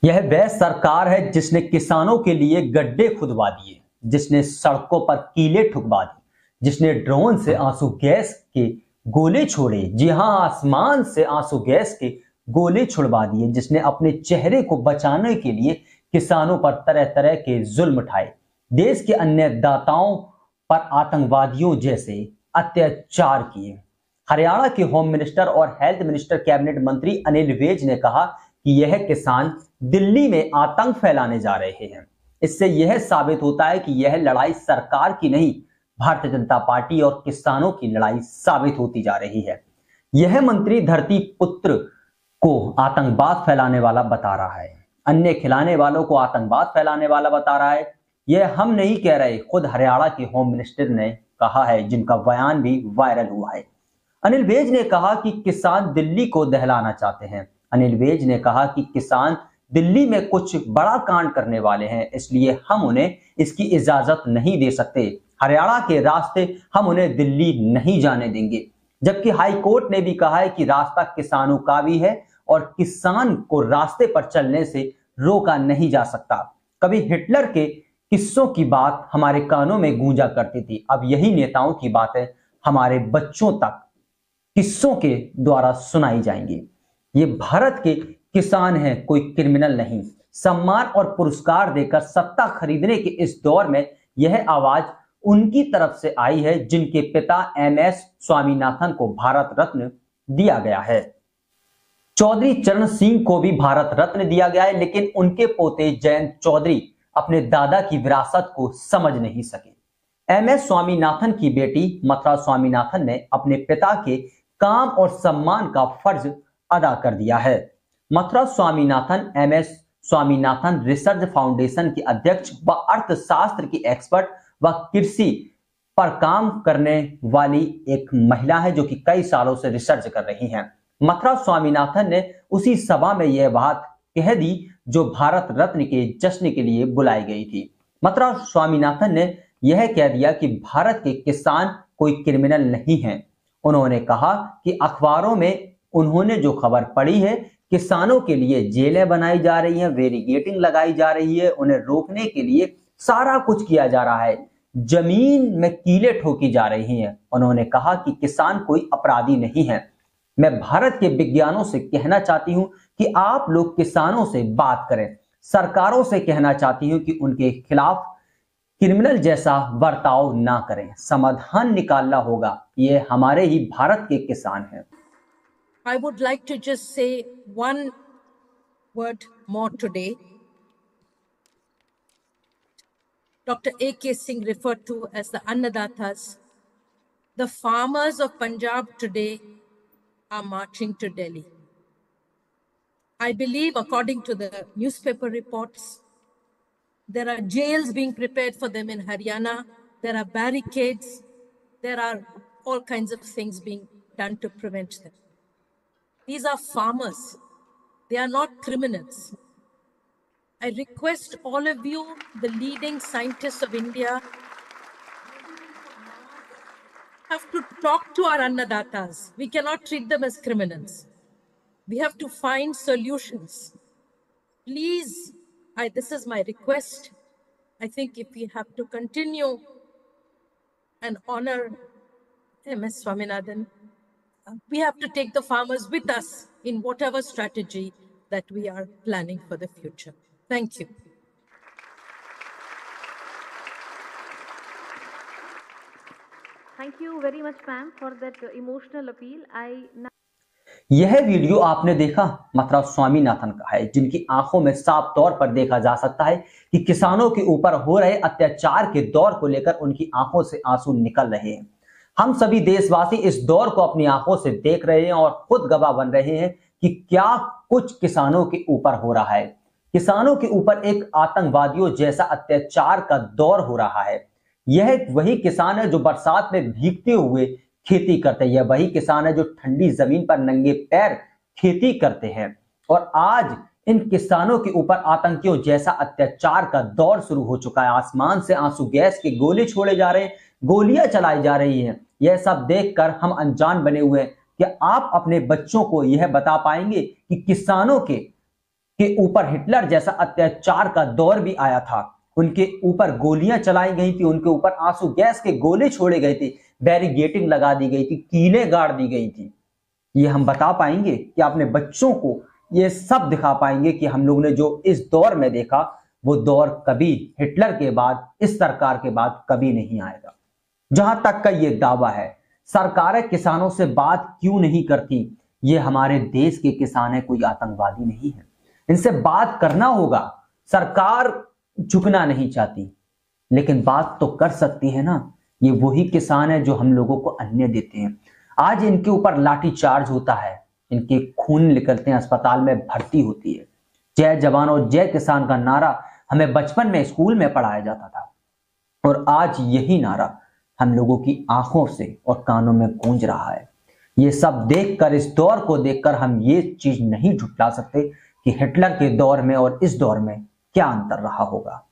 यह वह सरकार है जिसने किसानों के लिए गड्ढे खुदवा दिए, जिसने सड़कों पर कीले ठुकवा दिए, जिसने ड्रोन से आंसू गैस के गोले छोड़े। जी हां, आसमान से आंसू गैस के गोले छुड़वा दिए, जिसने अपने चेहरे को बचाने के लिए किसानों पर तरह तरह के जुल्म उठाए, देश के अन्य दाताओं पर आतंकवादियों जैसे अत्याचार किए। हरियाणा के होम मिनिस्टर और हेल्थ मिनिस्टर कैबिनेट मंत्री अनिल विज ने कहा कि यह किसान दिल्ली में आतंक फैलाने जा रहे हैं। इससे यह साबित होता है कि यह लड़ाई सरकार की नहीं, भारतीय जनता पार्टी और किसानों की लड़ाई साबित होती जा रही है। यह मंत्री धरती पुत्र को आतंकवाद फैलाने वाला बता रहा है, अन्य खिलाने वालों को आतंकवाद फैलाने वाला बता रहा है। यह हम नहीं कह रहे, खुद हरियाणा के होम मिनिस्टर ने कहा है, जिनका बयान भी वायरल हुआ है। अनिल विज ने कहा कि किसान दिल्ली को दहलाना चाहते हैं। अनिल विज ने कहा कि किसान दिल्ली में कुछ बड़ा कांड करने वाले हैं, इसलिए हम उन्हें इसकी इजाजत नहीं दे सकते। हरियाणा के रास्ते हम उन्हें दिल्ली नहीं जाने देंगे। जबकि हाई कोर्ट ने भी कहा है कि रास्ता किसानों का भी है और किसान को रास्ते पर चलने से रोका नहीं जा सकता। कभी हिटलर के किस्सों की बात हमारे कानों में गूंजा करती थी, अब यही नेताओं की बातें हमारे बच्चों तक किस्सों के द्वारा सुनाई जाएंगी। ये भारत के किसान हैं, कोई क्रिमिनल नहीं। सम्मान और पुरस्कार देकर सत्ता खरीदने के इस दौर में यह आवाज उनकी तरफ से आई है जिनके पिता MS स्वामीनाथन को भारत रत्न दिया गया है। चौधरी चरण सिंह को भी भारत रत्न दिया गया है, लेकिन उनके पोते जयंत चौधरी अपने दादा की विरासत को समझ नहीं सके। MS स्वामीनाथन की बेटी मथुरा स्वामीनाथन ने अपने पिता के काम और सम्मान का फर्ज अदा कर दिया है। Mathura Swaminathan MS Swaminathan research foundation की अध्यक्ष व अर्थशास्त्र की एक्सपर्ट व कृषि पर काम करने वाली एक महिला है, जो कि कई सालों से रिसर्च कर रही हैं। मथुरा स्वामीनाथन ने उसी सभा में यह बात कह दी जो भारत रत्न के जश्न के लिए बुलाई गई थी। मथुरा स्वामीनाथन ने यह कह दिया कि भारत के किसान कोई क्रिमिनल नहीं हैं। उन्होंने कहा कि अखबारों में उन्होंने जो खबर पढ़ी है, किसानों के लिए जेलें बनाई जा रही हैं, बैरिकेडिंग लगाई जा रही है, उन्हें रोकने के लिए सारा कुछ किया जा रहा है, जमीन में कीले ठोकी जा रही हैं। उन्होंने कहा कि किसान कोई अपराधी नहीं है। मैं भारत के विज्ञानों से कहना चाहती हूं कि आप लोग किसानों से बात करें। सरकारों से कहना चाहती हूं कि उनके खिलाफ क्रिमिनल जैसा बर्ताव ना करें, समाधान निकालना होगा। ये हमारे ही भारत के किसान हैं। I would like to just say one word more today. Dr. A.K. Singh referred to as the Annadatas. The farmers of Punjab today are marching to Delhi. I believe, according to the newspaper reports, there are jails being prepared for them in Haryana. There are barricades. There are all kinds of things being done to prevent them. These are farmers. They are not criminals. I request all of you, the leading scientists of India, have to talk to our Annadatas. We cannot treat them as criminals. We have to find solutions. Please, this is my request. I think if we have to continue and honor MS Swaminathan, we have to take the farmers with us in whatever strategy that we are planning for the future. Thank you. Thank you very much, ma'am, for that emotional appeal. यह video आपने देखा मथुरा स्वामीनाथन का है, जिनकी आंखों में साफ तौर पर देखा जा सकता है कि किसानों के ऊपर हो रहे अत्याचार के दौर को लेकर उनकी आंखों से आंसू निकल रहे हैं। हम सभी देशवासी इस दौर को अपनी आंखों से देख रहे हैं और खुद गवाह बन रहे हैं कि क्या कुछ किसानों के ऊपर हो रहा है। किसानों के ऊपर एक आतंकवादियों जैसा अत्याचार का दौर हो रहा है। यह वही किसान है जो बरसात में भीगते हुए खेती करते हैं, यह वही किसान है जो ठंडी जमीन पर नंगे पैर खेती करते हैं। और आज इन किसानों के ऊपर आतंकियों जैसा अत्याचार का दौर शुरू हो चुका है। आसमान से आंसू गैस के गोले छोड़े जा रहे हैं, गोलियां चलाई जा रही हैं। यह सब देखकर हम अनजान बने हुए हैं कि आप अपने बच्चों को यह बता पाएंगे कि किसानों के के ऊपर हिटलर जैसा अत्याचार का दौर भी आया था। उनके ऊपर गोलियां चलाई गई थी, उनके ऊपर आंसू गैस के गोले छोड़े गए थे, बैरिगेटिंग लगा दी गई थी, कीलें गाड़ दी गई थी। ये हम बता पाएंगे कि अपने बच्चों को ये सब दिखा पाएंगे कि हम लोग ने जो इस दौर में देखा वो दौर कभी हिटलर के बाद, इस सरकार के बाद कभी नहीं आएगा। जहां तक का ये दावा है, सरकारें किसानों से बात क्यों नहीं करती? ये हमारे देश के किसान है, कोई आतंकवादी नहीं है। इनसे बात करना होगा। सरकार झुकना नहीं चाहती, लेकिन बात तो कर सकती है ना। ये वही किसान है जो हम लोगों को अन्य देते हैं। आज इनके ऊपर लाठीचार्ज होता है, इनके खून निकलते हैं, अस्पताल में भर्ती होती है। जय जवान और जय किसान का नारा हमें बचपन में स्कूल में पढ़ाया जाता था, और आज यही नारा हम लोगों की आंखों से और कानों में गूंज रहा है। ये सब देखकर, इस दौर को देखकर हम ये चीज नहीं झुठला सकते कि हिटलर के दौर में और इस दौर में क्या अंतर रहा होगा।